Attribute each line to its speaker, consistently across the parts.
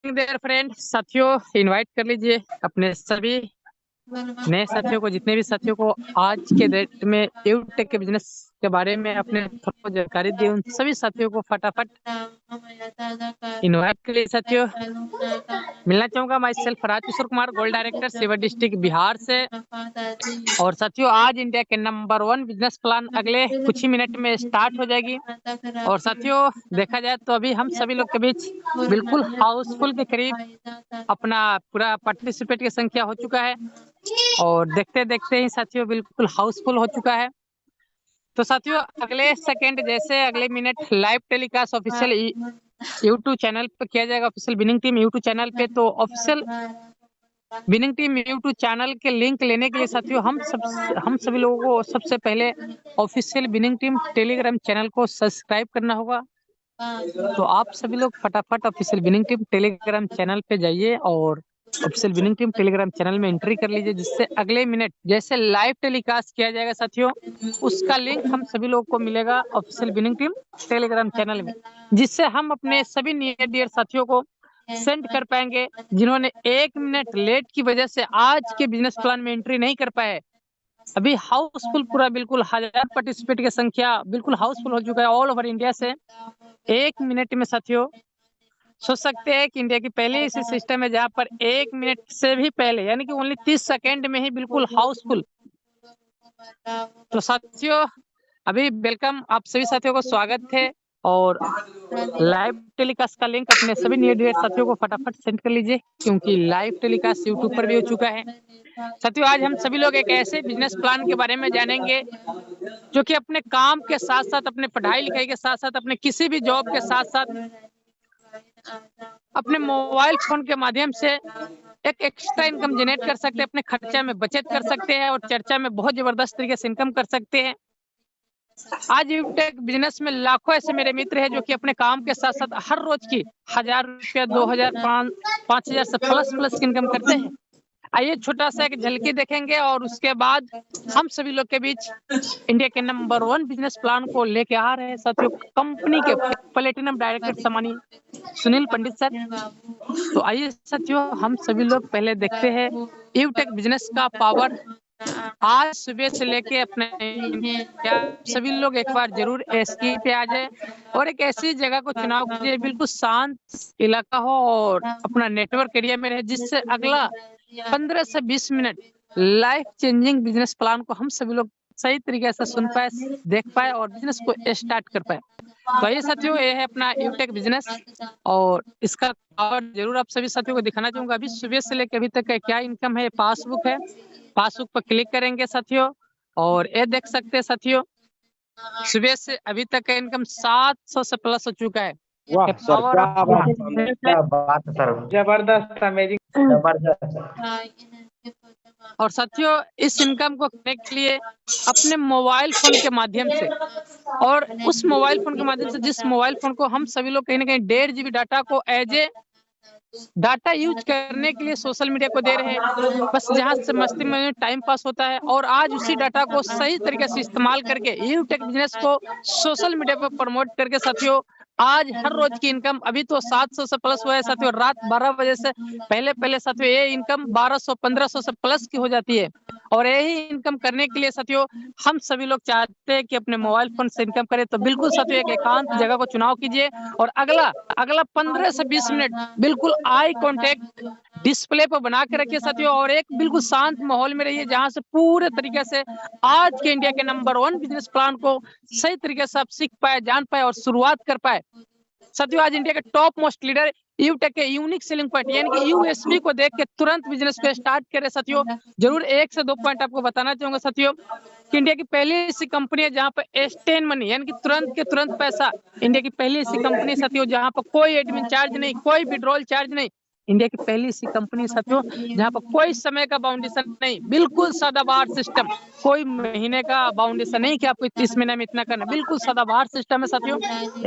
Speaker 1: There friend साथियों, invite कर लीजिए अपने सभी नए साथियों को, जितने भी साथियों को आज के डेट में यूटेक के बिजनेस के बारे में अपने थोड़ा जानकारी दी, उन सभी साथियों को फटाफट इनवाइट कर लीजिए। साथियों, मिलना चाहूंगा myself Rajkishore Kumar, gold director सिवर डिस्ट्रिक्ट बिहार से। और साथियों, आज इंडिया के नंबर 1 बिजनेस प्लान अगले कुछ ही मिनट में स्टार्ट हो जाएगी। और साथियों, देखा जाए तो अभी हम सभी लोग के बीच बिल्कुल हाउसफुल के करीब अपना पूरा पार्टिसिपेट की संख्या हो चुका है और देखते देखते ही साथियों बिल्कुल हाउसफुल हो चुका है। तो साथियों, अगले सेकंड जैसे अगले minute live telecast official YouTube channel पे किया जाएगा, official winning team YouTube channel पे। तो official winning team YouTube channel के लिंक लेने के लिए साथियों हम सभी लोगों को सबसे पहले official winning team Telegram channel को सब्सक्राइब करना होगा। तो आप सभी लोग फटाफट official winning team Telegram channel पे जाइए और official winning team Telegram channel में एंट्री कर लीजिए, जिससे अगले मिनट जैसे लाइव टेलीकास्ट किया जाएगा साथियों, उसका लिंक हम सभी लोगों को मिलेगा official winning team Telegram channel में, जिससे हम अपने सभी नियर डियर साथियों को सेंड कर पाएंगे जिन्होंने 1 मिनट लेट की वजह से आज के बिजनेस प्लान में एंट्री नहीं कर पाए। अभी हाउसफुल पूरा बिल्कुल 1000 पार्टिसिपेट की संख्या बिल्कुल हाउसफुल हो चुका है ऑल ओवर इंडिया से। 1 मिनट में साथियों सोच सकते हैं कि इंडिया की पहली ऐसी सिस्टम है जहां पर 1 मिनट से भी पहले यानी कि ओनली 30 सेकेंड में ही बिल्कुल हाउसफुल। तो साथियों, अभी वेलकम, आप सभी साथियों को स्वागत है और लाइव टेलीकास्ट का लिंक अपने सभी नियर डियर साथियों को फटाफट सेंड कर लीजिए, क्योंकि लाइव टेलीकास्ट यूट्यूब पर भी हो चुका है। साथियों, आज हम सभी लोग एक ऐसे बिजनेस प्लान के बारे में जानेंगे जो कि अपने काम के साथ साथ, अपने पढ़ाई लिखाई के साथ साथ, अपने किसी भी जॉब के साथ साथ अपने मोबाइल फोन के माध्यम से एक एक्स्ट्रा इनकम जनरेट कर सकते हैं, अपने खर्चा में बचत कर सकते हैं और चर्चा में बहुत जबरदस्त तरीके से इनकम कर सकते हैं। आज यूटेक बिजनेस में लाखों ऐसे मेरे मित्र हैं जो कि अपने काम के साथ साथ हर रोज की 1000 रुपया, 2000, 5000 से प्लस इनकम करते हैं। आइए छोटा सा एक झलकी देखेंगे और उसके बाद हम सभी लोग के बीच इंडिया के नंबर 1 बिजनेस प्लान को लेके आ रहे हैं साथियों, कंपनी के प्लेटिनम डायरेक्टर सम्मानित सुनील पंडित सर। तो आइए साथियों, हम सभी लोग पहले देखते हैं यूटेक बिजनेस का पावर। आज सुबह से लेके अपने सभी लोग एक बार जरूर एसकी पे आ जाए और एक ऐसी जगह को चुनाव कीजिए बिल्कुल शांत इलाका हो और अपना नेटवर्क एरिया में रहे, जिससे अगला 15 से 20 minute life changing business plan को हम सभी लोग सही तरीके से सुन पाए, देख पाए और बिजनेस को स्टार्ट कर पाए। तो ये साथियों, ये है अपना यूटेक बिजनेस और इसका पावर जरूर आप सभी साथियों को दिखाना चाहूंगा। अभी सुबह से लेकर अभी तक का क्या इनकम है, पासबुक है, पासबुक पर क्लिक करेंगे साथियों और ये देख सकते हैं साथियों, सुबह से अभी तक का इनकम 700 से प्लस हो चुका है।
Speaker 2: वाह सर, क्या बात है सर, जबरदस्त, अमेजिंग, जबरदस्त।
Speaker 1: और साथियों, इस इनकम को करने के लिए अपने मोबाइल फोन के माध्यम से और उस मोबाइल फोन के माध्यम से जिस मोबाइल फोन को हम सभी लोग कहीं ना कहीं 1.5 GB डाटा को एज ए डाटा यूज करने के लिए सोशल मीडिया को दे रहे हैं, बस जहां से मस्ती में टाइम पास होता है। और आज उसी डाटा को सही तरीके से इस्तेमाल करके यूटेक बिजनेस को सोशल मीडिया पर प्रमोट करके साथियों आज हर रोज की इनकम अभी तो 700 से प्लस हुआ है साथियों। रात 12 बजे से पहले साथियों ये इनकम 1200 1500 से प्लस की हो जाती है। और यही इनकम करने के लिए साथियों हम सभी लोग चाहते हैं कि अपने मोबाइल फोन से इनकम करें। तो बिल्कुल साथियों एक एकांत जगह को चुनाव कीजिए और अगला 15 से 20 मिनट बिल्कुल आई कांटेक्ट डिस्प्ले पर बना के रखिए साथियों और एक बिल्कुल शांत माहौल में रहिए, जहां से पूरे तरीके से आज के इंडिया के नंबर 1 बिजनेस प्लान को सही तरीके से आप सीख पाए, जान पाए और शुरुआत कर पाए। साथियों, आज इंडिया के टॉप मोस्ट लीडर यूटेक के यूनिक सेलिंग पॉइंट यानी कि यूएसपी को देख के तुरंत बिजनेस को स्टार्ट करे साथियों। जरूर 1 से 2 पॉइंट आपको बताना चाहूंगा साथियों कि इंडिया की पहली ऐसी कंपनी है जहां पर इंस्टेंट मनी यानी कि तुरंत के तुरंत पैसा, इंडिया की पहली ऐसी कंपनी साथियों जहां पर कोई एडमिन चार्ज नहीं, कोई विड्रॉल चार्ज नहीं, इंडिया की पहली ऐसी कंपनी साथियों जहां पर कोई समय का बाउंडेशन नहीं, बिल्कुल सदाबहार सिस्टम, कोई महीने का बाउंडेशन नहीं कि आपको 30 महीने में इतना करना, बिल्कुल सदाबहार सिस्टम है साथियों।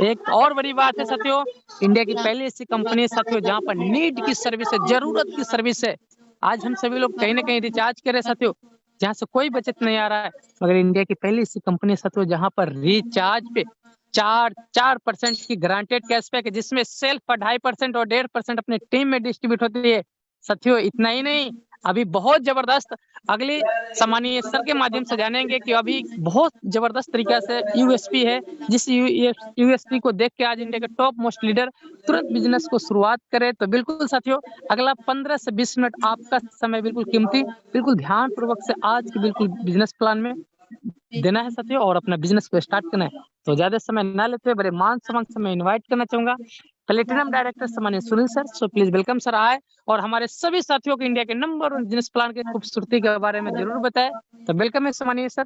Speaker 1: एक और बड़ी बात है साथियों, इंडिया की पहली ऐसी कंपनी है साथियों जहां पर नीड की सर्विस है, जरूरत की सर्विस है। आज हम सभी लोग कहीं ना कहीं रिचार्ज कर रहे हैं साथियों, जहां से कोई बचत नहीं आ रहा है, मगर इंडिया की पहली ऐसी कंपनी साथियों जहां पर रिचार्ज पे 4% की ग्रांटेड कैशबैक है, जिसमें सेल्फ 2.5% और 1.5% अपने टीम में डिस्ट्रीब्यूट होती है साथियों। इतना ही नहीं, अभी बहुत जबरदस्त अगली सामान्य सर के माध्यम से जानेंगे कि अभी बहुत जबरदस्त तरीका से यूएसपी है, जिस यूएसपी को देख के आज इंडिया के टॉप मोस्ट लीडर तुरंत बिजनेस को शुरुआत करे। तो बिल्कुल साथियों, अगला 15 से 20 मिनट आपका समय बिल्कुल कीमती, बिल्कुल ध्यान पूर्वक से आज के बिल्कुल बिजनेस प्लान में देना है साथियों, और अपना बिजनेस को स्टार्ट करना है। तो ज्यादा समय ना लेते हुए बड़े मान सम्मान से मैं इन्वाइट करना चाहूंगा प्लेटिनम डायरेक्टर सम्मानित Sunil sir. So please welcome sir, आए और हमारे सभी साथियों को इंडिया के नंबर 1 बिजनेस प्लान की खूबसूरती के बारे में जरूर बताएं। तो वेलकम है सम्मानित sir.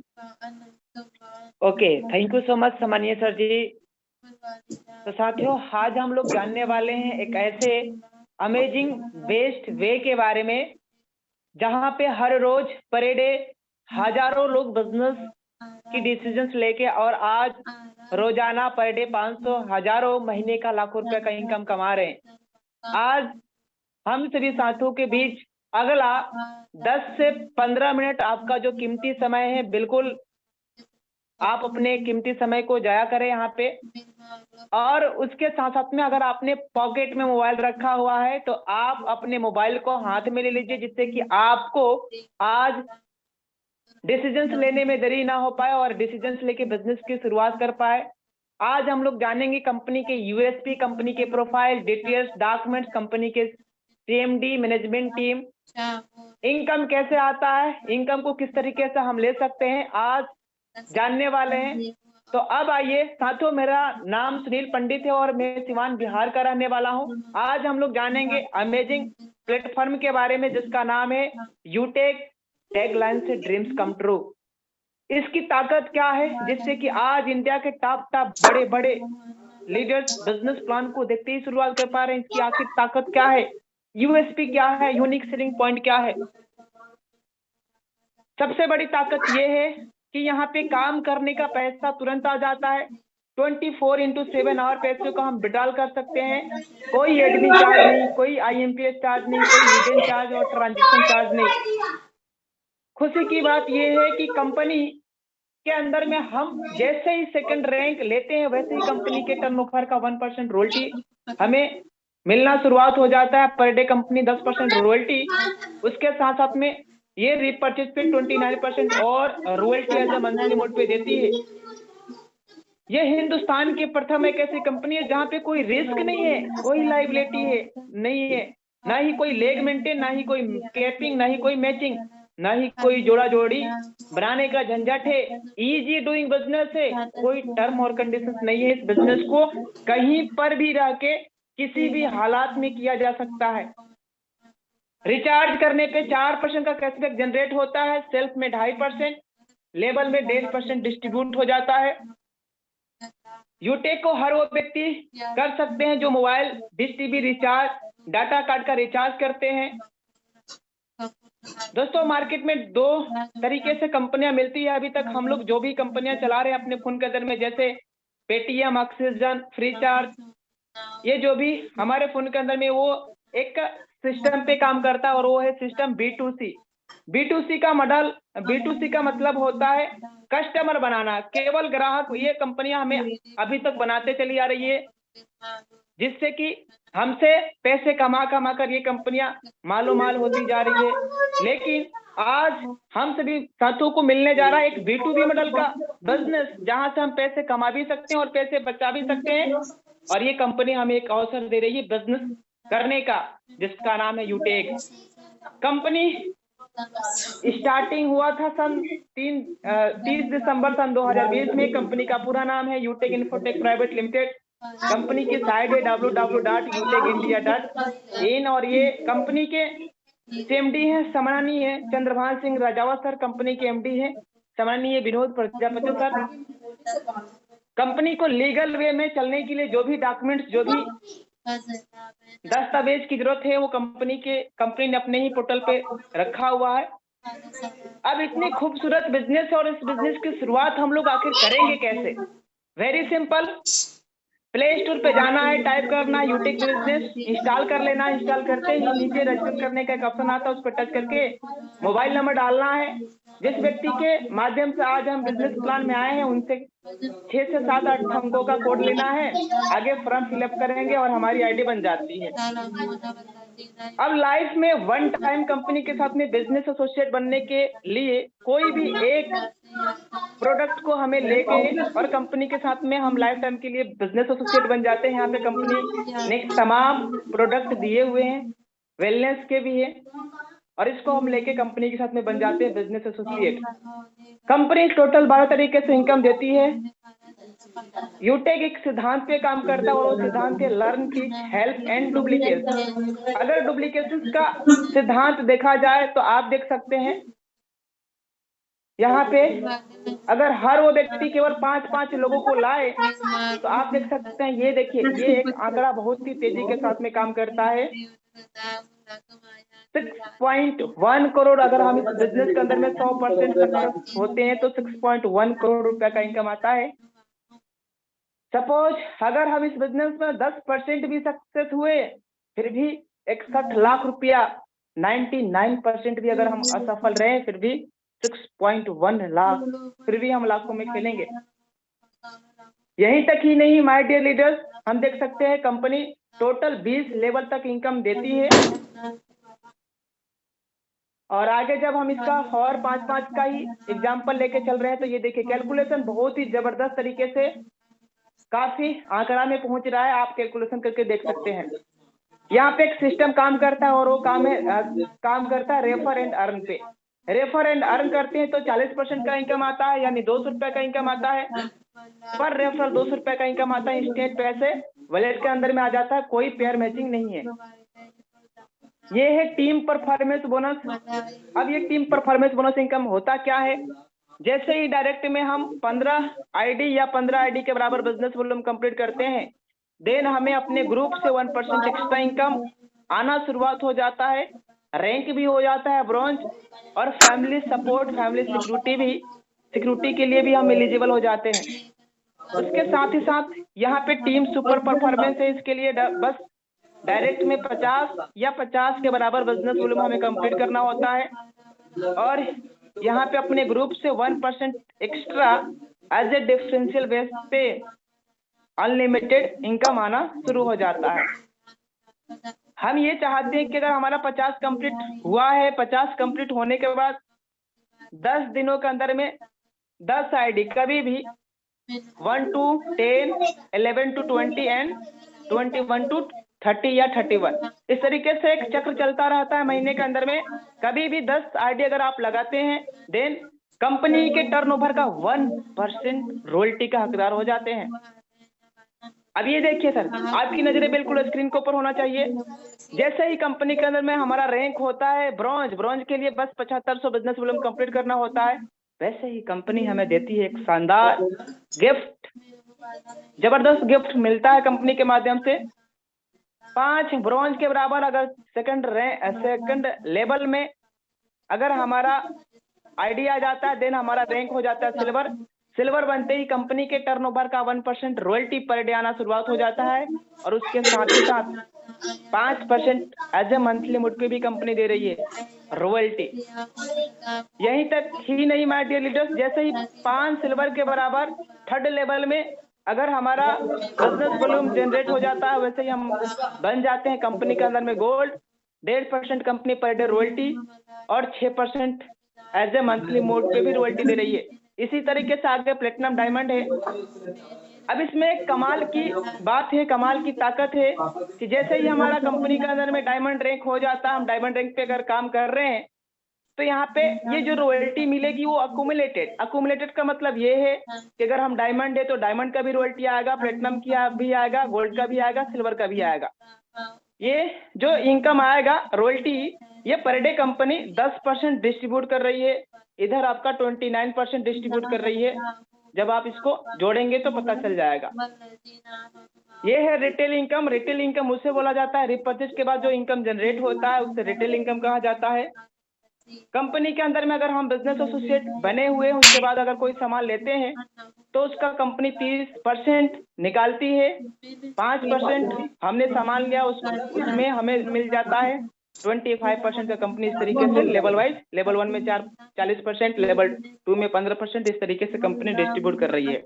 Speaker 3: Okay, thank you so much सम्मानिय सर जी। तो साथियों, आज हम लोग जानने वाले हैं एक ऐसे अमेजिंग बेस्ट वे के बारे में जहां पे हर रोज पर डे हजारों लोग बिजनेस की डिसीजंस लेके और आज रोजाना पर डे 500 हजारों महीने का लाखों रुपए का इनकम कमा रहे हैं। आज हम सभी साथियों के बीच अगला 10 से 15 मिनट आपका जो कीमती समय है, बिल्कुल आप अपने कीमती समय को जाया करें यहाँ पे। और उसके साथ साथ में अगर आपने पॉकेट में मोबाइल रखा हुआ है तो आप अपने मोबाइल को हाथ में ले लीजिए, जिससे कि आपको आज डिसीजंस लेने में देरी ना हो पाए और डिसीजंस लेके बिजनेस की शुरुआत कर पाए। आज हम लोग जानेंगे कंपनी के यूएसपी, कंपनी के प्रोफाइल, डिटेल्स, डॉक्यूमेंट्स, कंपनी के सीएमडी, मैनेजमेंट टीम, इनकम कैसे आता है, इनकम को किस तरीके से हम ले सकते हैं, आज जानने वाले हैं। तो अब आइए साथियों, मेरा नाम सुनील पंडित है और मैं सिवान बिहार का रहने वाला हूं। आज हम लोग जानेंगे अमेजिंग प्लेटफॉर्म के बारे में जिसका नाम है यूटेक, टैगलाइन से ड्रीम्स कम ट्रू। इसकी ताकत क्या है, जिससे कि आज इंडिया के टॉप बड़े बड़े लीडर्स बिजनेस प्लान को देखते ही शुरुआत कर पा रहे हैं। इसकी आखिर ताकत क्या है, यूएसपी क्या है, यूनिक सेलिंग पॉइंट क्या है। सबसे बड़ी ताकत यह है कि यहाँ पे काम करने का पैसा तुरंत आ जाता है। 24/7 आवर पैसे को हम विड्रॉल कर सकते हैं। कोई एडमिन चार्ज नहीं, कोई आईएमपीएस चार्ज नहीं, कोई हिडन चार्ज और ट्रांजेक्शन चार्ज नहीं। खुशी की बात यह है कि कंपनी के अंदर में हम जैसे ही सेकंड रैंक लेते हैं, वैसे ही कंपनी के टर्नओवर का 1% रॉयल्टी हमें मिलना शुरुआत हो जाता है। पर डे कंपनी 10% रॉयल्टी, उसके साथ साथ में ये रिपर्चेज पे 29% और royalty as a monthly mode पे देती है। ये हिंदुस्तान की प्रथम एक ऐसी कंपनी है जहां पे कोई रिस्क नहीं है, कोई लायबिलिटी है नहीं है, ना ही कोई लेग मेंटेन, ना ही कोई कैपिंग, ना ही कोई मैचिंग, ना ही कोई जोड़ा जोड़ी बनाने का झंझट है। इजी डूइंग बिजनेस है, कोई टर्म और कंडीशंस नहीं है। इस बिजनेस को कहीं पर भी रह के किसी भी हालात में किया जा सकता है। रिचार्ज करने पे 4% का कैशबैक जनरेट होता है, सेल्फ में 2.5%, लेबल में 1.5% डिस्ट्रीब्यूट हो जाता है। यूटेक को हर वो व्यक्ति कर सकते हैं जो mobile, dish TV recharge, data card का रिचार्ज करते हैं। दोस्तों, मार्केट में 2 तरीके से कंपनियां मिलती है। अभी तक हम लोग जो भी कंपनियां चला रहे हैं अपने फोन के अंदर में, जैसे पेटीएम, ऑक्सीजन, फ्री चार्ज, ये जो भी हमारे फोन के अंदर में वो एक सिस्टम पे काम करता है और वो है सिस्टम B2C। B2C का मॉडल, B2C का मतलब होता है कस्टमर बनाना, केवल ग्राहक। ये कंपनियां हमें अभी तक बनाते चली आ रही है, जिससे कि हमसे पैसे कमा कर ये कंपनियां मालो माल होती जा रही है। लेकिन आज हम सभी साथियों को मिलने जा रहा है एक B2B मॉडल का बिजनेस, जहां से हम पैसे कमा भी सकते हैं और पैसे बचा भी सकते हैं। और ये कंपनी हमें एक अवसर दे रही है बिजनेस करने का, जिसका नाम है यूटेक। कंपनी स्टार्टिंग हुआ था 30 दिसंबर सन 2020 में। कंपनी का पूरा नाम है यूटेक इन्फोटेक प्राइवेट लिमिटेड। कंपनी की साइट है www.utekindia.in और ये कंपनी के सीएमडी है सम्माननीय चंद्रभान सिंह राजावा सर, कंपनी के एमडी है सम्माननीय विनोद प्रजापति सर। कंपनी को लीगल वे में चलने के लिए जो भी डॉक्यूमेंट्स, जो भी दस्तावेज की जरूरत है, वो कंपनी ने अपने ही पोर्टल पे रखा हुआ है। अब इतनी खूबसूरत बिजनेस और इस बिजनेस की शुरुआत हम लोग आखिर करेंगे कैसे? वेरी सिंपल, प्ले स्टोर पे जाना है, टाइप करना है यूटेक बिजनेस, इंस्टॉल कर लेना। इंस्टॉल करते ही नीचे रजिस्टर करने का एक ऑप्शन आता है, उस पर टच करके मोबाइल नंबर डालना है। जिस व्यक्ति के माध्यम से आज हम बिजनेस प्लान में आए हैं उनसे 6 से 7-8 अंकों का कोड लेना है, आगे फॉर्म फिलअप करेंगे और हमारी आईडी बन जाती है। अब लाइफ में वन टाइम कंपनी के साथ में बिजनेस एसोसिएट बनने के लिए कोई भी एक प्रोडक्ट को हमें लेके और कंपनी के साथ में हम लाइफ टाइम के लिए बिजनेस एसोसिएट बन जाते हैं। यहाँ पे कंपनी ने तमाम प्रोडक्ट दिए हुए हैं, वेलनेस के भी है, और इसको हम लेके कंपनी के साथ में बन जाते हैं बिजनेस एसोसिएट। कंपनी टोटल 12 तरीके से इनकम देती है। यूटेक एक सिद्धांत पे काम करता है और वो सिद्धांत है learn, teach, help and duplication. अगर डुप्लीकेशन का सिद्धांत देखा जाए तो आप देख सकते हैं यहाँ पे अगर हर वो व्यक्ति केवल 5-5 लोगों को लाए तो आप देख सकते हैं, ये देखिए, ये एक आंकड़ा बहुत ही तेजी के साथ में काम करता है। 6.1 करोड़। अगर हम इस बिजनेस के अंदर में 100% सक्सेस होते हैं तो 6.1 करोड़ रुपया का इनकम आता है। सपोज अगर हम इस बिजनेस में 10% भी सक्सेस हुए, फिर भी 61 लाख रुपया, 99% भी अगर हम असफल रहे, फिर भी 6.1 लाख, फिर भी हम लाखों में खेलेंगे। यहीं तक ही नहीं माय डियर लीडर्स, हम देख सकते हैं कंपनी टोटल 20 लेवल तक इनकम देती है। और आगे जब हम इसका और 5-5 का ही एग्जाम्पल लेके चल रहे हैं तो ये देखिए कैलकुलेशन बहुत ही जबरदस्त तरीके से काफी आंकड़ा में पहुंच रहा है। आप कैलकुलेशन करके देख सकते हैं। यहाँ पे एक सिस्टम काम करता है और वो काम करता है रेफर एंड अर्न पे। रेफर एंड अर्न करते हैं तो 40% का इनकम आता है, यानी 200 रुपए का इनकम आता है पर रेफरल। 200 रुपए का इनकम आता है, इंस्टेंट पैसे वॉलेट के अंदर में आ जाता है, कोई पेयर मैचिंग नहीं है। ये है टीम परफॉर्मेंस बोनस। अब ये टीम परफॉर्मेंस बोनस इनकम होता क्या है? जैसे ही डायरेक्ट में हम 15 आईडी या 15 आईडी के बराबर बिजनेस वॉल्यूम कंप्लीट करते हैं, देन हमें अपने ग्रुप से 1% एक्स्ट्रा इनकम आना शुरुआत हो जाता है। रैंक भी हो जाता है ब्रॉन्ज, और फैमिली सपोर्ट, फैमिली सिक्योरिटी के लिए भी हम एलिजिबल हो जाते हैं। उसके साथ ही साथ यहाँ पे टीम सुपर परफॉर्मेंस है, इसके लिए बस डायरेक्ट में 50 या 50 के बराबर बिजनेस वॉल्यूम हमें कंप्लीट करना होता है, और यहाँ पे अपने ग्रुप से 1% extra as a differential base पे अनलिमिटेड इनकम आना शुरू हो जाता है। हम ये चाहते हैं कि अगर हमारा 50 कंप्लीट हुआ है, 50 कंप्लीट होने के बाद 10 दिनों के अंदर में 10 आईडी कभी भी 1 to 10, 11 to 20 एंड 21 to 30 या 31, इस तरीके से एक चक्र चलता रहता है महीने के अंदर में। कभी भी 10 आईडी अगर आप लगाते हैं, देन कंपनी के टर्नओवर का 1% रॉयल्टी का हकदार हो जाते हैं। अब ये देखिए सर, आपकी नजरें बिल्कुल स्क्रीन के ऊपर होना चाहिए। जैसे ही कंपनी के अंदर में हमारा रैंक होता है ब्रॉन्ज के लिए बस 7500 बिजनेस वॉल्यूम कंप्लीट करना होता है, वैसे ही कंपनी हमें देती है एक शानदार गिफ्ट, जबरदस्त गिफ्ट मिलता है कंपनी के माध्यम से। 5 ब्रॉन्ज के बराबर अगर सेकंड लेवल में अगर हमारा आईडी आ जाता है, देन हमारा रैंक हो जाता है सिल्वर बनते ही कंपनी के टर्नओवर का 1% रॉयल्टी पर डे आना शुरुआत हो जाता है, और उसके साथ ही साथ 5% एज ए मंथली मोड पे भी कंपनी दे रही है रॉयल्टी। यहीं तक ही नहीं माय डियर लीडर्स, जैसे ही 5 सिल्वर के बराबर थर्ड लेवल में अगर हमारा बिजनेस वॉल्यूम जनरेट हो जाता है, वैसे ही हम बन जाते हैं कंपनी के अंदर में gold. 1.5% company per day royalty और 6% एज ए मंथली मोड पे भी रॉयल्टी दे रही है। इसी तरीके से आगे प्लेटिनम डायमंड है। अब इसमें एक कमाल की बात है, कमाल की ताकत है कि जैसे ही हमारा कंपनी के अंदर में डायमंड रैंक हो जाता है, हम डायमंड रैंक पे अगर काम कर रहे हैं तो यहाँ पे ये जो रॉयल्टी मिलेगी वो अकुमुलेटेड का मतलब ये है कि अगर हम डायमंड है तो डायमंड का भी रॉयल्टी आएगा, प्लेटिनम की भी आएगा, गोल्ड का भी आएगा, सिल्वर का भी आएगा। ये जो इनकम आएगा रॉयल्टी, ये पर डे कंपनी 10% डिस्ट्रीब्यूट कर रही है, इधर आपका 29% डिस्ट्रीब्यूट कर रही है। जब आप इसको जोड़ेंगे तो पता चल जाएगा। ये है रिटेल इनकम। रिटेल इनकम उसे बोला जाता है, रिपर्चेज के बाद जो इनकम जनरेट होता है उसे रिटेल इनकम कहा जाता है। कंपनी के अंदर में अगर हम बिजनेस एसोसिएट बने हुए हैं, उसके बाद अगर कोई सामान लेते हैं तो उसका कंपनी 30% निकालती है, 5% हमने सामान लिया उसमें हमें मिल जाता है, 25% का कंपनी इस तरीके से लेवल वाइज, लेवल 1 में 40%, लेवल 2 में 15%, इस तरीके से कंपनी डिस्ट्रीब्यूट कर रही है।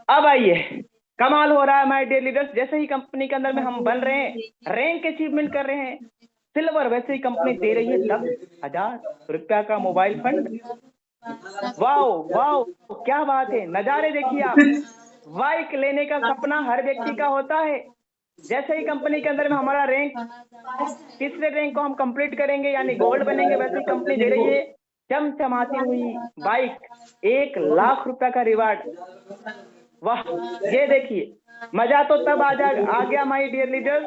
Speaker 3: अब आइए, कमाल हो रहा है माय डियर लीडर्स। जैसे ही कंपनी के अंदर में हम बन रहे हैं, रैंक अचीवमेंट कर रहे हैं, सिल्वर, वैसे ही कंपनी दे रही है 10,000 रुपया का मोबाइल फंड। वाओ वाओ, क्या बात है, नजारे देखिए आप। बाइक लेने का सपना हर व्यक्ति का होता है। जैसे ही कंपनी के अंदर में हमारा रैंक, तीसरे रैंक को हम कंप्लीट करेंगे यानी गोल्ड बनेंगे, वैसे ही कंपनी दे रही है चमचमाती हुई बाइक, 1,00,000 रुपया का रिवार्ड। वाह, ये देखिए, मजा तो तब आ गया माय डियर लीडर्स,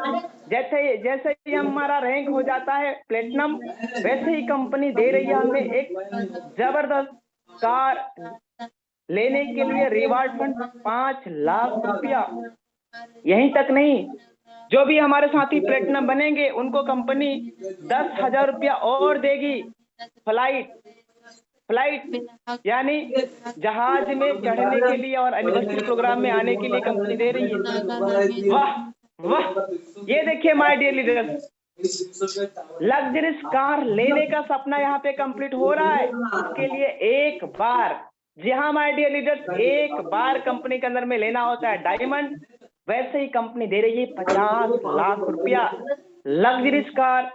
Speaker 3: जैसे ही हमारा रैंक हो जाता है प्लेटिनम, वैसे ही कंपनी दे रही है हमें एक जबरदस्त कार लेने के लिए रिवार्ड फंड 5,00,000 रुपया। यहीं तक नहीं, जो भी हमारे साथी प्लेटिनम बनेंगे उनको कंपनी 10,000 रुपया और देगी। फ्लाइट यानी जहाज में चढ़ने के लिए और एनिवर्सरी प्रोग्राम में आने के लिए कंपनी दे रही है। वाह वाह, ये देखिए my dear leaders, luxurious car लेने का सपना यहाँ पे कंप्लीट हो रहा है। इसके लिए एक बार, जी हाँ माय डियर लीडर्स, एक बार कंपनी के अंदर में लेना होता है डायमंड, वैसे ही कंपनी दे रही है 50,00,000 रुपया लग्जरियस कार,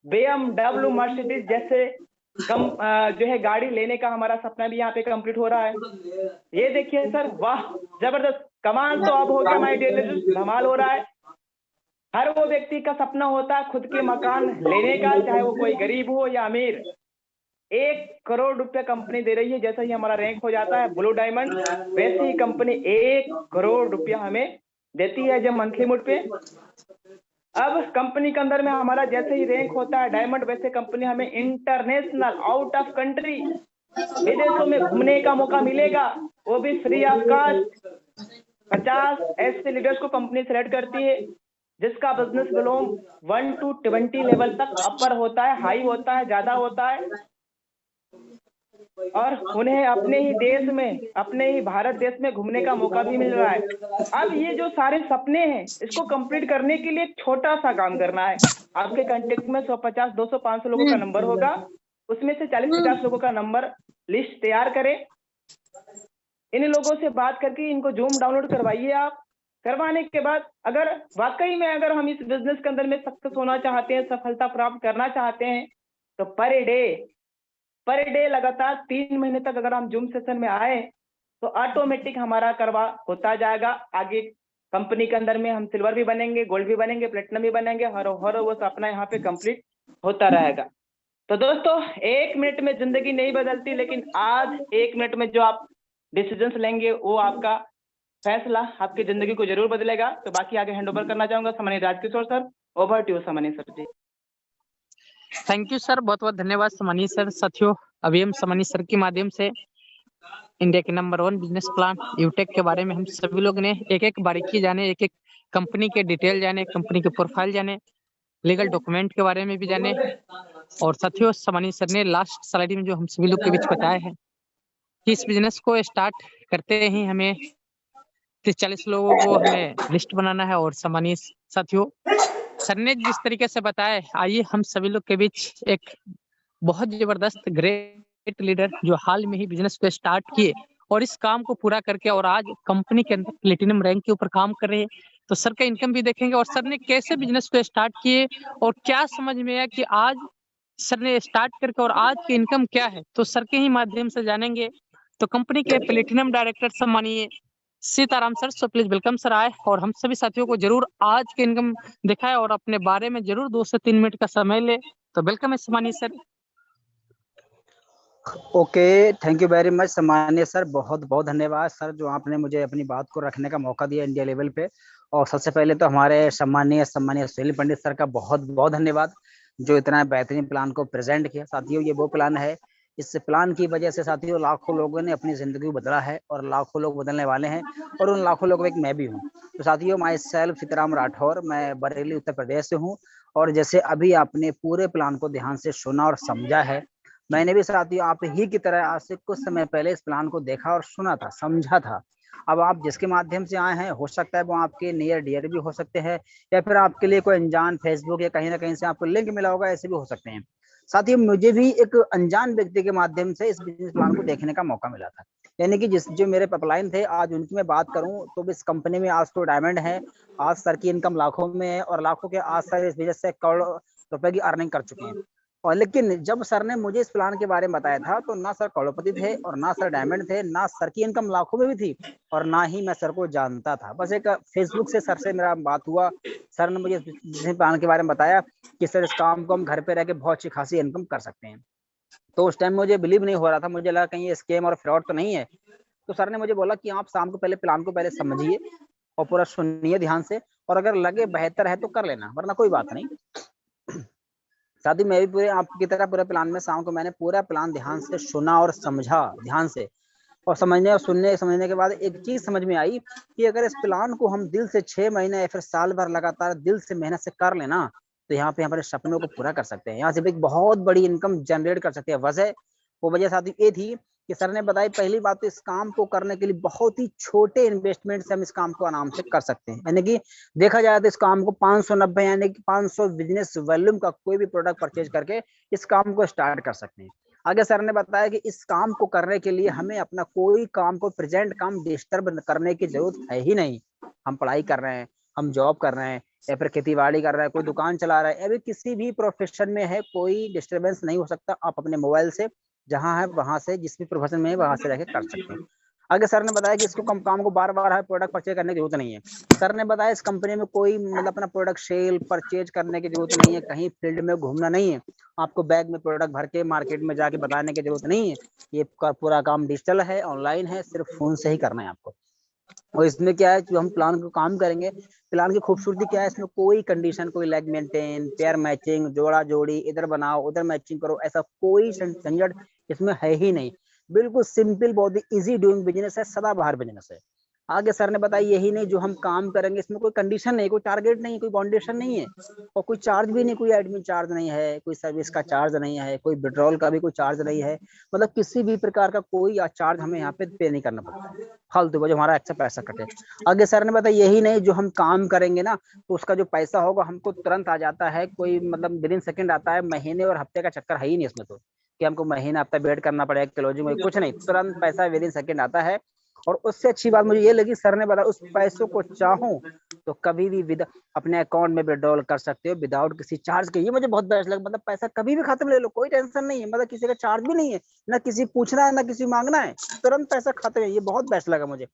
Speaker 3: BMW, मर्सिडीज जैसे जो है गाड़ी लेने का हमारा सपना भी यहाँ पे कंप्लीट हो रहा है। ये देखिए सर, वाह जबरदस्त, कमाल तो अब हो गया माय डियर लीडर्स, धमाल हो रहा है। हर वो व्यक्ति का सपना होता है खुद के मकान लेने का, चाहे वो कोई गरीब हो या अमीर। 1 करोड़ रुपया कंपनी दे रही है। जैसे ही हमारा रैंक हो जाता है ब्लू डायमंड, वैसे ही कंपनी 1 करोड़ रुपया हमें देती है जब मंथली मोड पे। अब कंपनी के अंदर में हमारा जैसे ही रैंक होता है डायमंड, वैसे कंपनी हमें इंटरनेशनल, आउट ऑफ कंट्री, विदेशों में घूमने का मौका मिलेगा, वो भी फ्री ऑफ कॉस्ट। 50 ऐसे लीडर्स को कंपनी सेलेक्ट करती है जिसका बिजनेस बिलोंग 1 to 20 लेवल तक अपर होता है, हाई होता है, ज्यादा होता है, और उन्हें अपने ही देश में, अपने ही भारत देश में घूमने का मौका भी मिल रहा है। अब ये जो सारे सपने हैं, इसको कंप्लीट करने के लिए छोटा सा काम करना है। आपके कांटेक्ट में 150, 200, 500 लोगों का नंबर होगा, उसमें से 40-50 लोगों का नंबर लिस्ट तैयार करें। इन लोगों से बात करके इनको जूम डाउनलोड करवाइए आप। करवाने के बाद अगर वाकई में अगर हम इस बिजनेस के अंदर में सक्सेस होना चाहते हैं, सफलता प्राप्त करना चाहते हैं, तो पर डे लगातार 3 महीने तक अगर हम जूम सेशन में आए तो ऑटोमेटिक हमारा करवा होता जाएगा। आगे कंपनी के अंदर में हम सिल्वर भी बनेंगे, गोल्ड भी बनेंगे, प्लेटिनम भी बनेंगे, हर वो सपना यहाँ पे कंप्लीट होता रहेगा। तो दोस्तों, 1 मिनट में जिंदगी नहीं बदलती, लेकिन आज 1 मिनट में जो आप डिसीजंस लेंगे वो आपका फैसला आपकी जिंदगी को जरूर बदलेगा। तो बाकी आगे हैंड ओवर करना चाहूंगा सामान्य Rajkishore sir. Over to you सामान्य sir ji.
Speaker 1: Thank you sir, बहुत बहुत धन्यवाद सामान्य सर। साथियों, अभी हम सामान्य सर के माध्यम से इंडिया के नंबर 1 बिजनेस प्लान यूटेक के बारे में हम सभी लोग ने एक एक बारीकी जाने, एक एक कंपनी के डिटेल जाने, कंपनी के प्रोफाइल जाने, लीगल डॉक्यूमेंट के बारे में भी जाने। और साथियों, सामान्य सर ने लास्ट स्लाइड में जो हम सभी लोग के बीच बताया है कि इस बिजनेस को स्टार्ट करते ही हमें 30-40 लोगों को हमें लिस्ट बनाना है। और सामान्य साथियों, सर ने जिस तरीके से बताया, आइए हम सभी लोग के बीच एक बहुत जबरदस्त ग्रेट लीडर जो हाल में ही बिजनेस को स्टार्ट किए और इस काम को पूरा करके और आज कंपनी के अंदर प्लेटिनम रैंक के ऊपर काम कर रहे हैं। तो सर का इनकम भी देखेंगे और सर ने कैसे बिजनेस को स्टार्ट किए और क्या समझ में आया कि आज सर ने स्टार्ट करके और आज की इनकम क्या है, तो सर के ही माध्यम से जानेंगे। तो कंपनी के प्लेटिनम डायरेक्टर सम्मानीय Sitaram sir, so please welcome sir आए और हम सभी साथियों को जरूर आज के इनकम दिखाए और अपने बारे में जरूर 2 से 3 मिनट का समय ले। तो वेलकम है सम्मानीय sir.
Speaker 4: Okay, thank you very much सम्मानीय सर, बहुत बहुत धन्यवाद सर जो आपने मुझे अपनी बात को रखने का मौका दिया इंडिया लेवल पे। और सबसे पहले तो हमारे सम्मानीय सुनील पंडित सर का बहुत बहुत धन्यवाद जो इतना बेहतरीन प्लान को प्रेजेंट किया। साथियों, ये वो प्लान है इस प्लान की वजह से साथियों लाखों लोगों ने अपनी जिंदगी को बदला है और लाखों लोग बदलने वाले हैं, और उन लाखों लोगों में एक मैं भी हूँ। तो साथियों, माई सेल्फ सीताराम राठौर, मैं बरेली उत्तर प्रदेश से हूँ। और जैसे अभी आपने पूरे प्लान को ध्यान से सुना और समझा है, मैंने भी साथियों आप ही की तरह आज से कुछ समय पहले इस प्लान को देखा और सुना था, समझा था। अब आप जिसके माध्यम से आए हैं, हो सकता है वो आपके नियर डियर भी हो सकते हैं, या फिर आपके लिए कोई अनजान फेसबुक या कहीं ना कहीं से आपको लिंक मिला होगा, ऐसे भी हो सकते हैं। साथियों, मुझे भी एक अनजान व्यक्ति के माध्यम से इस बिजनेस प्लान को देखने का मौका मिला था। यानी कि जो मेरे अपलाइन थे, आज उनकी मैं बात करूं तो इस कंपनी में आज तो डायमंड है, आज सर की इनकम लाखों में है, और लाखों के आज सर इस बिजनेस से करोड़ों रुपए की अर्निंग कर चुके हैं। और लेकिन जब सर ने मुझे इस प्लान के बारे में बताया था, तो ना सर करोड़पति थे और ना सर डायमंड थे, ना सर की इनकम लाखों में भी थी, और ना ही मैं सर को जानता था। बस एक फेसबुक से सर से मेरा बात हुआ, सर ने मुझे इस प्लान के बारे में बताया कि सर इस काम को हम घर पे रह के बहुत अच्छी खासी इनकम कर सकते हैं। तो उस टाइम मुझे बिलीव नहीं हो रहा था, मुझे लगा कहीं ये स्कैम और फ्रॉड तो नहीं है। तो सर ने मुझे बोला कि आप शाम को पहले प्लान को पहले समझिए और पूरा सुनिए ध्यान से, और अगर लगे बेहतर है तो कर लेना, वरना कोई बात नहीं। साथ ही मैं भी पूरे आपकी तरह पूरे प्लान में शाम को मैंने पूरा प्लान ध्यान से सुना और समझा ध्यान से, और समझने और समझने के बाद एक चीज समझ में आई कि अगर इस प्लान को हम दिल से 6 महीने या फिर साल भर लगातार दिल से मेहनत से कर लेना, तो यहाँ पे हमारे सपनों को पूरा कर सकते हैं, यहाँ से एक बहुत बड़ी इनकम जनरेट कर सकते हैं। वो वजह साथी ये थी कि सर ने बताई, पहली बात तो इस काम को करने के लिए बहुत ही छोटे इन्वेस्टमेंट से हम इस काम को आराम से कर सकते हैं। यानी कि देखा जाए तो इस काम को 590 यानी कि 500 बिजनेस वॉल्यूम का कोई भी प्रोडक्ट परचेज करके इस काम को स्टार्ट कर सकते हैं। आगे सर ने बताया कि इस काम को करने के लिए हमें अपना कोई काम को प्रेजेंट काम डिस्टर्ब करने की जरूरत है ही नहीं। हम पढ़ाई कर रहे हैं, हम जॉब कर रहे हैं, या फिर खेती बाड़ी कर रहा है, कोई दुकान चला रहा है, या फिर किसी भी प्रोफेशन में है, कोई डिस्टर्बेंस नहीं हो सकता। आप अपने मोबाइल से जहां है वहां से, जिस भी प्रोफेशन में है वहां से रहकर कर सकते हैं। आगे सर ने बताया कि इसको काम को बार बार है प्रोडक्ट परचेज करने की जरूरत नहीं है। सर ने बताया इस कंपनी में कोई मतलब अपना प्रोडक्ट सेल परचेज करने की जरूरत नहीं है, कहीं फील्ड में घूमना नहीं है, आपको बैग में प्रोडक्ट भर के मार्केट में जाके बताने की जरूरत नहीं है। ये पूरा काम डिजिटल है, ऑनलाइन है, सिर्फ फोन से ही करना है आपको। और इसमें क्या है, जो हम प्लान को काम करेंगे, प्लान की खूबसूरती क्या है, इसमें कोई कंडीशन, कोई लेग मेंटेन, पेयर मैचिंग, जोड़ा जोड़ी, इधर बनाओ उधर मैचिंग करो, ऐसा कोई झंझट इसमें है ही नहीं। बिल्कुल सिंपल, बहुत ही इजी डूइंग बिजनेस है, सदाबहार बिजनेस है। आगे सर ने बताया यही नहीं, जो हम काम करेंगे इसमें कोई कंडीशन नहीं, कोई टारगेट नहीं, कोई बाउंडेशन नहीं है, और कोई चार्ज भी नहीं, कोई एडमिन चार्ज नहीं है, कोई सर्विस का चार्ज नहीं है, कोई विड्रॉल का भी कोई चार्ज नहीं है। मतलब किसी भी प्रकार का कोई चार्ज हमें यहाँ पे पे नहीं करना पड़ता है, फालतू का जो हमारा एक्स्ट्रा पैसा कटे। आगे सर ने बताया यही नहीं, जो हम काम करेंगे ना, तो उसका जो पैसा होगा हमको तुरंत आ जाता है, कोई मतलब विदिन सेकंड आता है। महीने और हफ्ते का चक्कर है ही नहीं इसमें, तो कि हमको महीना हफ्ता वेट करना पड़ेगा क्लोजिंग में, कुछ नहीं, तुरंत पैसा विदिन सेकंड आता है। और उससे अच्छी बात मुझे ये लगी, सर ने बताया उस पैसों को चाहूं तो कभी भी अपने अकाउंट में विड्रॉल कर सकते हो विदाउट किसी चार्ज के। ये मुझे बहुत बेस्ट लगा, मतलब पैसा कभी भी खाते में ले लो, कोई टेंशन नहीं है, मतलब किसी का चार्ज भी नहीं है, ना किसी पूछना है ना किसी मांगना है, तुरंत पैसा खाते में। ये बहुत बेस्ट लगा मुझे।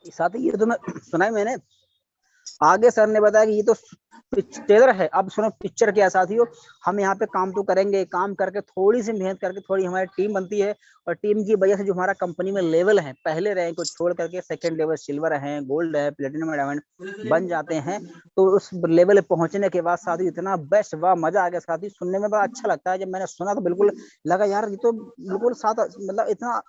Speaker 4: साथ ही ये तो मैं सुना है मैंने। आगे सर ने बताया कि ये तो ट्रेलर है, अब सुनो पिक्चर क्या साथियों। हम यहाँ पे काम तो करेंगे, काम करके थोड़ी सी मेहनत करके थोड़ी हमारी टीम बनती है, और टीम की वजह से जो हमारा कंपनी में लेवल है, पहले रैंक को छोड़ करके सेकंड लेवल सिल्वर है, गोल्ड है, प्लेटिनम, डायमंड बन जाते हैं। तो उस लेवल पे पहुंचने के बाद साथी इतना बेस्ट, वाह मजा आ गया साथी, सुनने में बड़ा अच्छा लगता है। जब मैंने सुना तो बिल्कुल लगा यार ये तो बिल्कुल साथ, मतलब इतना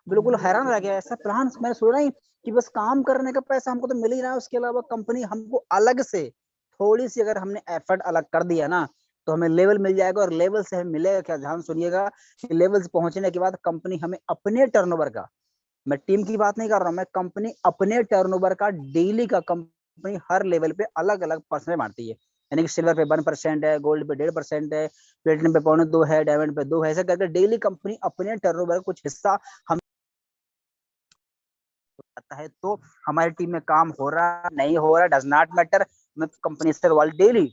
Speaker 4: बिल्कुल हैरान रह गया। ऐसा प्लान मैंने सुना ही कि बस काम करने का पैसा हमको तो मिल ही रहा है, उसके अलावा कंपनी हमको अलग से थोड़ी सी अगर हमने एफर्ट अलग कर दिया ना, तो हमें लेवल मिल जाएगा। और लेवल से हमें मिलेगा क्या, ध्यान सुनिएगा, कि लेवल से पहुंचने के बाद कंपनी हमें अपने टर्नओवर का, मैं टीम की बात नहीं कर रहा हूं, मैं कंपनी अपने टर्नओवर का डेली का कंपनी हर लेवल पे अलग अलग परसेंट मारती है। यानी कि सिल्वर पे 1% है, गोल्ड पे 1.5% है, प्लेटिनम पे 2.25 है, डायमंड पे 2 है, ऐसे करके डेली कंपनी अपने टर्नओवर का कुछ हिस्सा हम है। तो हमारी टीम में काम हो रहा नहीं हो रहा डज नॉट मैटर, मैं कंपनी से रॉयल डेली,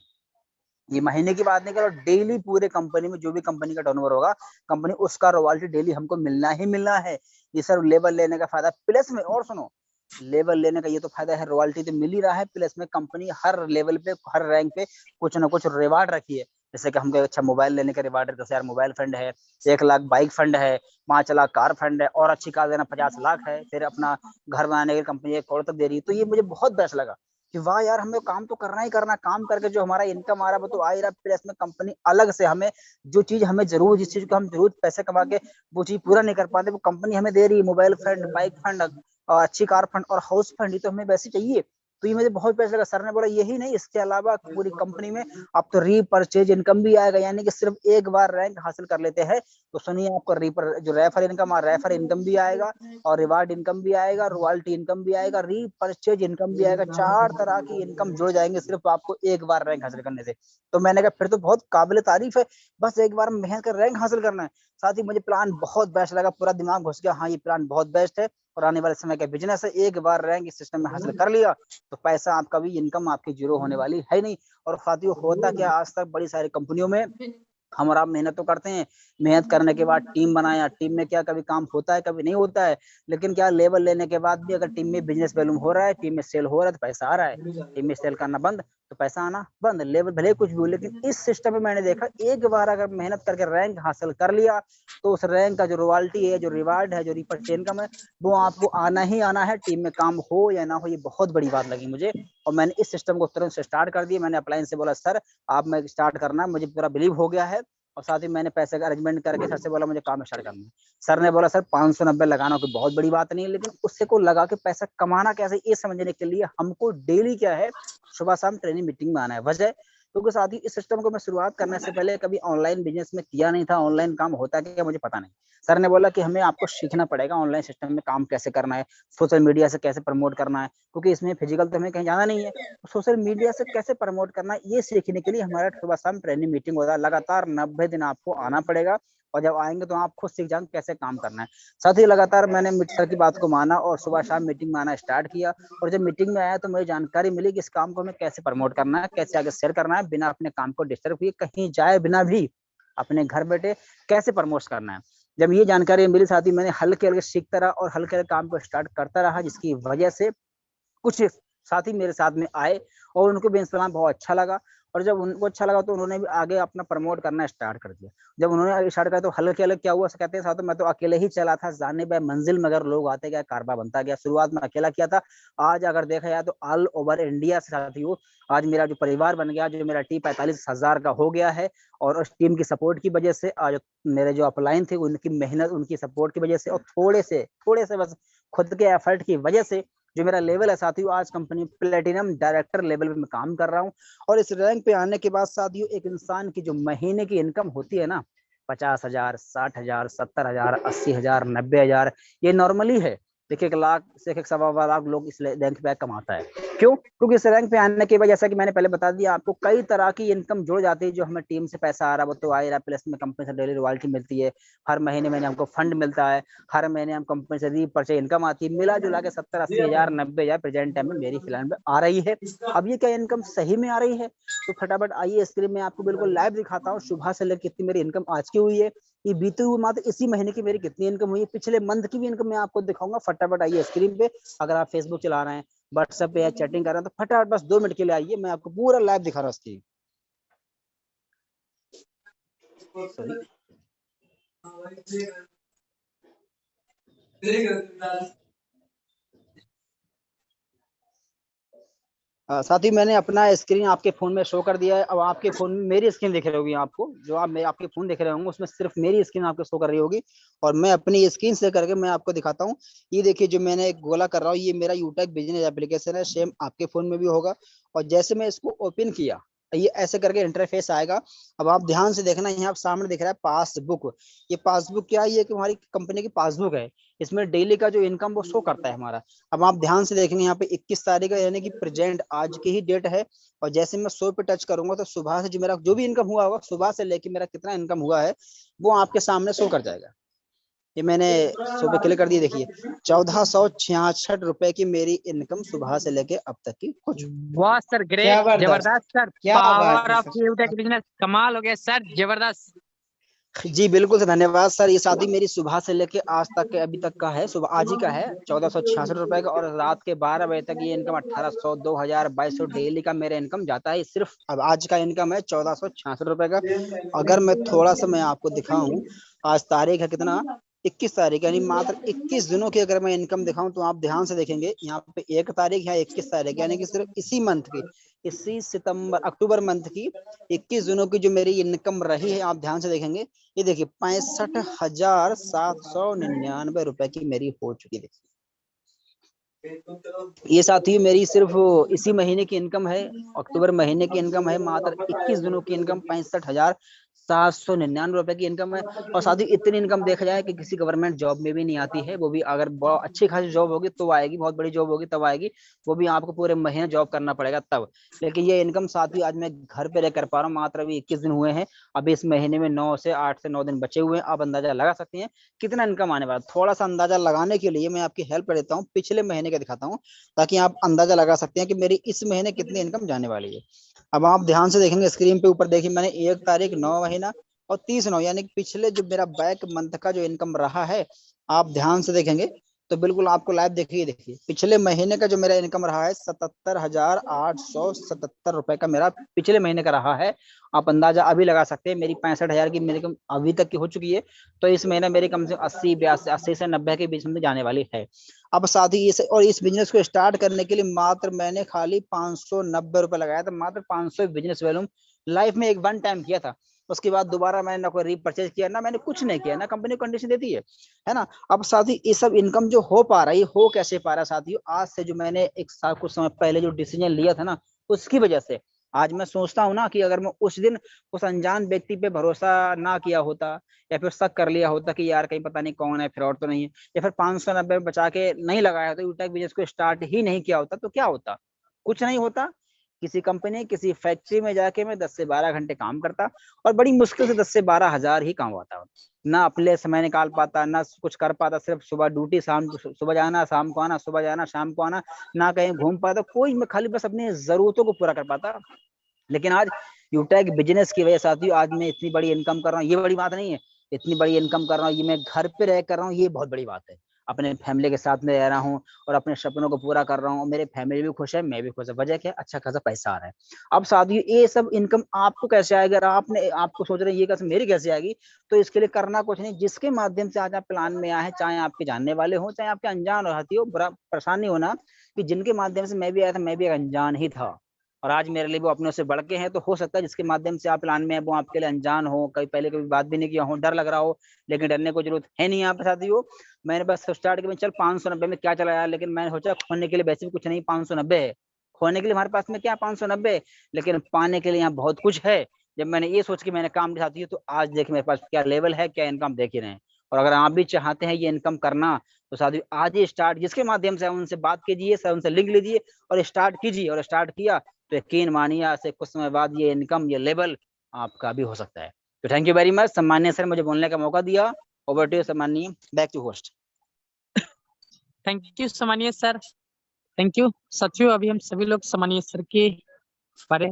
Speaker 4: ये महीने की बात नहीं कर रहा, डेली पूरे कंपनी में जो भी कंपनी का टर्नओवर होगा, कंपनी उसका रॉयल्टी डेली हमको मिलना ही मिलना है। ये सर लेवल लेने का फायदा, प्लस में और सुनो, लेवल लेने का ये तो फायदा है, रॉयल्टी तो मिल ही रहा है, प्लस में कंपनी हर लेवल पे हर रैंक पे कुछ ना कुछ रिवार्ड रखी है। जैसे कि हमको अच्छा मोबाइल लेने का रिवार्ड है, 10,000 मोबाइल फंड है, 1 लाख बाइक फंड है, 5 लाख कार फंड है, और अच्छी कार देना 50 लाख है, फिर अपना घर बनाने की कंपनी 1 करोड़ तक दे रही है। तो ये मुझे बहुत बेस्ट लगा। कि वाह यार हमें काम तो करना ही करना, काम करके जो हमारा इनकम आ रहा है वो तो आ ही रहा, प्लस में कंपनी अलग से हमें जो चीज हमें जरूर, जिस चीज को हम जरूर पैसे कमा के वो चीज पूरा नहीं कर पाते, वो कंपनी हमें दे रही है। मोबाइल फंड, बाइक फंड, अच्छी कार फंड और हाउस फंड, ये तो हमें वैसे चाहिए। तो ये मुझे बहुत पैसे लगा। सर ने बोला यही नहीं, इसके अलावा पूरी कंपनी में अब तो रीपरचेज इनकम भी आएगा, यानी कि सिर्फ एक बार रैंक हासिल कर लेते हैं तो सुनिए आपको जो रेफर इनकम, रेफर इनकम भी आएगा और रिवार्ड इनकम भी आएगा, रॉयल्टी इनकम भी आएगा, रीपरचेज इनकम भी आएगा। 4 तरह की इनकम जुड़ जाएंगे सिर्फ आपको एक बार रैंक हासिल करने से। तो मैंने कहा फिर तो बहुत काबिल तारीफ है, बस एक बार मेहनत कर रैंक हासिल करना है। साथ ही मुझे प्लान बहुत बेस्ट लगा, पूरा दिमाग घुस गया, हाँ ये प्लान बहुत बेस्ट है और आने वाले समय का बिजनेस है। एक बार रैंक इस सिस्टम में हासिल कर लिया तो पैसा आपका भी, इनकम आपकी जीरो होने वाली है नहीं। और साथियों होता क्या, आज तक बड़ी सारी कंपनियों में हम और आप मेहनत तो करते हैं, मेहनत करने के बाद टीम बनाया, टीम में क्या कभी काम होता है कभी नहीं होता है, लेकिन क्या लेवल लेने के बाद भी अगर टीम में बिजनेस वैल्यूम हो रहा है, टीम में सेल हो रहा है तो पैसा आ रहा है, टीम में सेल करना बंद तो पैसा आना बंद, लेवल भले कुछ भी हो। लेकिन इस सिस्टम में मैंने देखा एक बार अगर मेहनत करके रैंक हासिल कर लिया तो उस रैंक का जो रॉयल्टी है, जो रिवार्ड है, जो रीपरचेज इनकम है, वो आपको आना ही आना है, टीम में काम हो या ना हो। ये बहुत बड़ी बात लगी मुझे और मैंने इस सिस्टम को तुरंत से स्टार्ट कर दिया। मैंने अपलाइन से बोला सर आप में स्टार्ट करना, मुझे पूरा बिलीव हो गया है और साथ ही मैंने पैसे का अरेंजमेंट करके सर से बोला मुझे काम स्टार्ट करना है। सर ने बोला सर 590 लगाना कोई बहुत बड़ी बात नहीं है, लेकिन उससे को लगा के पैसा कमाना कैसे ये समझने के लिए हमको डेली क्या है, सुबह शाम ट्रेनिंग मीटिंग में आना है। वजह क्योंकि साथ ही इस सिस्टम को मैं शुरुआत करने से पहले कभी ऑनलाइन बिजनेस में किया नहीं था, ऑनलाइन काम होता क्या मुझे पता नहीं। सर ने बोला कि हमें आपको सीखना पड़ेगा ऑनलाइन सिस्टम में काम कैसे करना है, सोशल मीडिया से कैसे प्रमोट करना है, क्योंकि इसमें फिजिकल तो हमें कहीं जाना नहीं है, तो सोशल मीडिया से कैसे प्रमोट करना है ये सीखने के लिए हमारा सुबह शाम ट्रेनिंग मीटिंग होता है। लगातार 90 दिन आपको आना पड़ेगा और जब आएंगे तो आप खुद सीख जाएंगे कैसे काम करना है। साथ ही लगातार मैंने सर की बात को माना और सुबह शाम मीटिंग में आना स्टार्ट किया और जब मीटिंग में आया तो मुझे जानकारी मिली कि इस काम को हमें कैसे प्रमोट करना है, कैसे आगे शेयर करना है, बिना अपने काम को डिस्टर्ब किए, कहीं जाए बिना भी अपने घर बैठे कैसे प्रमोट करना है। जब ये जानकारी मिली साथ ही मैंने हल्के हल्के सीखता रहा और हल्के हल्के काम को स्टार्ट करता रहा, जिसकी वजह से कुछ साथी मेरे साथ में आए और उनको भी इंस्टाग्राम बहुत अच्छा लगा और जब उनको अच्छा लगा तो उन्होंने भी आगे अपना प्रमोट करना स्टार्ट कर दिया। जब उन्होंने आगे स्टार्ट किया तो हल्के हल्के क्या हुआ, कहते हैं साथों मैं तो अकेले ही चला था, जाने बे मंजिल में अगर लोग आते गया कारबा बनता गया। शुरुआत में अकेला किया था, आज अगर देखा जाए तो ऑल ओवर इंडिया से साथियों आज मेरा जो परिवार बन गया, जो मेरा टीम 45,000 का हो गया है और उस टीम की सपोर्ट की वजह से आज मेरे जो अपलाइन थे उनकी मेहनत, उनकी सपोर्ट की वजह से और थोड़े से बस खुद के एफर्ट की वजह से जो मेरा लेवल है साथियों, आज कंपनी प्लेटिनम डायरेक्टर लेवल पे मैं काम कर रहा हूँ। और इस रैंक पे आने के बाद साथियों एक इंसान की जो महीने की इनकम होती है ना 50,000, 60,000, 70,000, 80,000, 90,000 ये नॉर्मली है। देखिए 1 लाख से 1.25 लाख लोग इस रैंक पे कमाता है। क्यों? क्योंकि इस रैंक पे आने के बाद जैसा कि मैंने पहले बता दिया आपको, कई तरह की इनकम जुड़ जाती है। जो हमें टीम से पैसा आ रहा है वो तो आ ही रहा, प्लस में कंपनी से डेली रॉयल्टी मिलती है, हर महीने हमको फंड मिलता है, हर महीने हम कंपनी से रीपरचेज इनकम आती है, मिला जुला के 70-80,000, 90,000 प्रेजेंट टाइम में मेरी फिलहाल में आ रही है। अब ये क्या इनकम सही में आ रही है तो फटाफट आइए स्क्रीन में आपको बिल्कुल लाइव दिखाता हूँ सुबह से लेकर कितनी मेरी इनकम आज की हुई है, ये बीते हुए मात्र इसी महीने की मेरी कितनी इनकम हुई है, पिछले मंथ की भी इनकम मैं आपको दिखाऊंगा। फटाफट आइए स्क्रीन पे, अगर आप फेसबुक चला रहे हैं, व्हाट्सएप पे या चैटिंग कर रहे हैं तो फटाफट बस 2 मिनट के लिए आइए, मैं आपको पूरा लाइव दिखा रहा हूँ। साथ ही मैंने अपना स्क्रीन आपके फोन में शो कर दिया है। अब आपके फोन में मेरी स्क्रीन दिख रही होगी आपको, जो आप आपके फोन देख रहे होंगे उसमें सिर्फ मेरी स्क्रीन आपको शो कर रही होगी और मैं अपनी स्क्रीन से करके मैं आपको दिखाता हूँ। ये देखिए जो मैंने एक गोला कर रहा हूँ, ये मेरा यूटेक बिजनेस एप्लीकेशन है, सेम आपके फोन में भी होगा। और जैसे मैं इसको ओपन किया ये ऐसे करके इंटरफेस आएगा। अब आप ध्यान से देखना, यहाँ सामने दिख रहा है पासबुक। ये पासबुक क्या है, ये कि हमारी कंपनी की पासबुक है, इसमें डेली का जो इनकम वो शो करता है हमारा। अब आप ध्यान से देखेंगे यहाँ पे 21 तारीख है, यानी कि प्रेजेंट आज की ही डेट है। और जैसे मैं 100 पे टच करूंगा तो सुबह से जो मेरा जो भी इनकम हुआ होगा, सुबह से लेके मेरा कितना इनकम हुआ है वो आपके सामने शो कर जाएगा। ये मैंने 100 पे क्लिक कर दिया, देखिए 1466 रुपए की मेरी इनकम सुबह से लेके अब तक की हो चुकी।
Speaker 1: वाह सर, ग्रेट, जबरदस्त सर, पावर ऑफ यूटेक बिजनेस, कमाल हो गया सर, जबरदस्त।
Speaker 4: जी बिल्कुल सर, धन्यवाद सर। ये शादी मेरी सुबह से लेके आज तक के अभी तक का है, सुबह आज ही का है 1466 रुपए का, और रात के 12 बजे तक ये इनकम 1800, 2000, 2200 डेली का मेरा इनकम जाता है। सिर्फ अब आज का इनकम है 1466 रुपए का। अगर मैं थोड़ा सा मैं आपको दिखाऊं, आज तारीख है कितना 21 तारीख यानी मात्र 21 दिनों की अगर मैं इनकम दिखाऊं तो आप ध्यान से देखेंगे यहाँ पे 1 तारीख या 21 तारीख यानी कि सिर्फ इसी मंथ की, इसी अक्टूबर मंथ की 21 दिनों की जो मेरी इनकम रही है, आप ध्यान से देखेंगे ये देखिए 65,799 रुपए की मेरी हो चुकी है। ये साथियों मेरी सिर्फ इसी महीने की इनकम है, अक्टूबर महीने की इनकम है मात्र 21 दिनों की इनकम 65,799 रुपए की इनकम है। और साथियों इतनी इनकम देखा जाए कि किसी गवर्नमेंट जॉब में भी नहीं आती है, वो भी अगर बहुत अच्छी खासी जॉब होगी तो आएगी, बहुत बड़ी जॉब होगी तब आएगी, वो भी आपको पूरे महीने जॉब करना पड़ेगा तब। लेकिन ये इनकम साथियों आज मैं घर पे रह कर पा रहा हूँ, मात्र अभी 21 दिन हुए हैं, अभी इस महीने में 8 से 9 दिन बचे हुए हैं। आप अंदाजा लगा सकते हैं कितना इनकम आने वाला। थोड़ा सा अंदाजा लगाने के लिए मैं आपकी हेल्प कर देता हूँ, पिछले महीने का दिखाता हूँ ताकि आप अंदाजा लगा सकते हैं कि मेरी इस महीने कितनी इनकम जाने वाली है। अब आप ध्यान से देखेंगे स्क्रीन पे ऊपर देखिए, मैंने 1 तारीख 9 महीना और 30/9 यानी कि पिछले जो मेरा बैक मंथ का जो इनकम रहा है, आप ध्यान से देखेंगे तो बिल्कुल आपको लाइव देखिए पिछले महीने का जो मेरा इनकम रहा है 77,877 रुपए का मेरा पिछले महीने का रहा है। आप अंदाजा अभी लगा सकते हैं मेरी 65,000 की मेरी अभी तक की हो चुकी है, तो इस महीने मेरी कम से 80 से 90 के बीच में जाने वाली है। अब साथ ही इस बिजनेस को स्टार्ट करने के लिए मात्र मैंने खाली 590 रुपए लगाया था, मात्र 500 बिजनेस वैल्यू लाइफ में एक वन टाइम किया था। उसके बाद दोबारा मैंने ना कोई रीपरचेज किया, ना मैंने कुछ नहीं किया, ना कंपनी कंडीशन देती है ना। अब साथ ही ये सब इनकम जो हो पा रही हो कैसे पा रहा साथियों, आज से जो मैंने एक साल कुछ समय पहले जो डिसीजन लिया था ना, उसकी वजह से आज मैं सोचता हूँ ना कि अगर मैं उस दिन उस अनजान व्यक्ति पे भरोसा ना किया होता या फिर शक कर लिया होता कि यार कहीं पता नहीं कौन है, फ्रॉड तो नहीं है, या फिर 590 में बचा के नहीं लगाया होता, यूटेक बिजनेस को स्टार्ट ही नहीं किया होता, तो क्या होता? कुछ नहीं होता। किसी कंपनी किसी फैक्ट्री में जाके मैं 10 से 12 घंटे काम करता और बड़ी मुश्किल से 10 से 12 हजार ही कमाता, ना अपने समय निकाल पाता, ना कुछ कर पाता, सिर्फ सुबह ड्यूटी, सुबह जाना शाम को आना, सुबह जाना शाम को आना, ना कहीं घूम पाता कोई, मैं खाली बस अपनी जरूरतों को पूरा कर पाता। लेकिन आज यूटेक बिजनेस की वजह साथियों आज मैं इतनी बड़ी इनकम कर रहा हूँ, ये बड़ी बात नहीं है, इतनी बड़ी इनकम कर रहा हूँ, ये मैं घर पे रह कर रहा हूँ, ये बहुत बड़ी बात है। अपने फैमिली के साथ में रह रहा हूँ और अपने सपनों को पूरा कर रहा हूँ, मेरे फैमिली भी खुश है, मैं भी खुश है। वजह क्या? अच्छा खासा पैसा आ रहा है। अब साथियों ये सब इनकम आपको कैसे आएगी? अगर आपको सोच रहे हैं ये कैसे मेरी कैसे आएगी, तो इसके लिए करना कुछ नहीं, जिसके माध्यम से आज आप प्लान में आए हैं, चाहे आपके जानने वाले हो चाहे आपके अनजान साथियों, बड़ा परेशान नहीं होना कि जिनके माध्यम से मैं भी आया था, मैं भी एक अनजान ही था और आज मेरे लिए वो अपने से बढ़ के हैं। तो हो सकता है जिसके माध्यम से आप प्लान में है वो आपके लिए अनजान हो, कभी पहले कभी बात भी नहीं किया हो, डर लग रहा हो, लेकिन डरने को जरूरत है नहीं। यहाँ पे साथियों मैंने बस स्टार्ट किया, चल 590 में क्या चला यार, लेकिन मैंने सोचा खोने के लिए वैसे भी कुछ नहीं, 590 है, खोने के लिए हमारे पास में क्या 590, लेकिन पाने के लिए यहाँ बहुत कुछ है। जब मैंने ये सोच के मैंने काम दिखाती हूँ, तो आज देखिए मेरे पास क्या लेवल है, क्या इनकम देख ही रहे हैं। और अगर आप भी चाहते हैं ये इनकम करना, तो साथियों आज ही स्टार्ट, जिसके माध्यम से उनसे बात कीजिए, सर उनसे लिंक लीजिए और स्टार्ट कीजिए। और स्टार्ट किया तो यकीन मानिए आज से कुछ समय बाद ये इनकम, ये लेवल आपका भी हो सकता है। तो थैंक यू वेरी मच सम्मानीय सर, मुझे बोलने का मौका दिया। ओवर टू यू सम्मानीय, back to host.
Speaker 1: Thank you सम्मानीय सर, थैंक यू। साथियों अभी हम सभी लोग सम्मानीय सर के बारे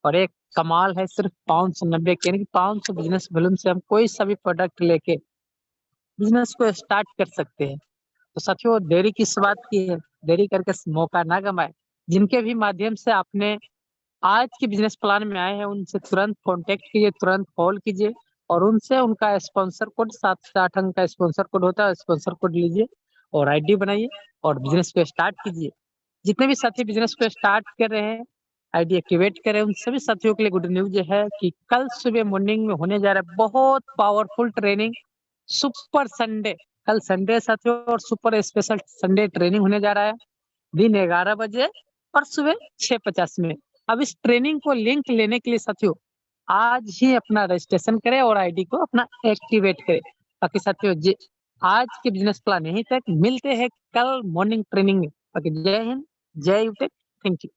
Speaker 1: और एक कमाल है सिर्फ 590 के, 500 बिजनेस वॉल्यूम से हम कोई सा भी प्रोडक्ट लेके बिजनेस को स्टार्ट कर सकते हैं। तो साथियों देरी किस बात की है, देरी करके मौका ना गंवाए। जिनके भी माध्यम से आपने आज के बिजनेस प्लान में आए हैं उनसे तुरंत कांटेक्ट कीजिए, तुरंत कॉल कीजिए और उनसे उनका स्पॉन्सर कोड 7 से 8 अंक का स्पॉन्सर कोड होता है, स्पॉन्सर कोड लीजिए और आईडी बनाइए और बिजनेस को स्टार्ट कीजिए। जितने भी साथी बिजनेस को स्टार्ट कर रहे हैं आईडी एक्टिवेट करें, उन सभी साथियों के लिए गुड न्यूज है कि कल सुबह मॉर्निंग में होने जा रहा है बहुत पावरफुल ट्रेनिंग, सुपर संडे। कल संडे साथियों और सुपर स्पेशल संडे ट्रेनिंग होने जा रहा है दिन 11 बजे और सुबह 6:50 में। अब इस ट्रेनिंग को लिंक लेने के लिए साथियों आज ही अपना रजिस्ट्रेशन करें और आईडी को अपना एक्टिवेट करें। बाकी साथियों आज के बिजनेस प्लान यहीं तक, मिलते हैं कल मॉर्निंग ट्रेनिंग में। बाकी जय हिंद, जय यूटेक, थैंक यू।